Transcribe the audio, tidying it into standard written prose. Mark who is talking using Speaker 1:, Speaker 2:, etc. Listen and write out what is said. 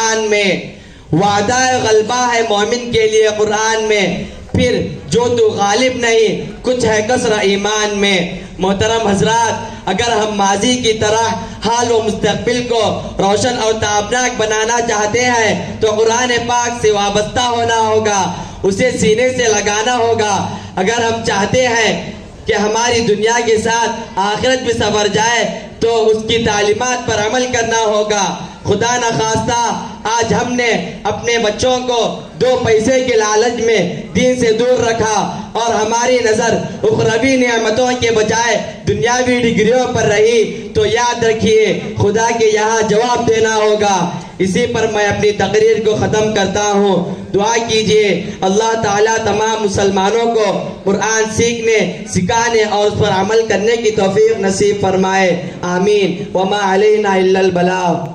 Speaker 1: कुरान में, वादा गलबा है मोमिन के लिए कुरान में, फिर जो तू गालिब नहीं कुछ है कसरा ईमान में। मोहतरम हजरात, अगर हम माजी की तरह हाल व मुस्तकबिल को रोशन और ताबनाक बनाना चाहते हैं तो कुरान पाक से वाबस्ता होना होगा, उसे सीने से लगाना होगा। अगर हम चाहते हैं कि हमारी दुनिया के साथ आखिरत भी संवर जाए तो उसकी तालीमात पर अमल करना होगा। खुदा न खास्ता आज हमने अपने बच्चों को 2 पैसे के लालच में दीन से दूर रखा और हमारी नज़र उखरवी नेमतों के बजाय दुनियावी डिग्रियों पर रही, तो याद रखिए खुदा के यहाँ जवाब देना होगा। इसी पर मैं अपनी तकरीर को ख़त्म करता हूँ। दुआ कीजिए अल्लाह ताला तमाम मुसलमानों को कुरान सीखने, सिखाने और उस पर अमल करने की तौफीक नसीब फरमाए। आमीन। वमा अलैना इल्लल बलाग।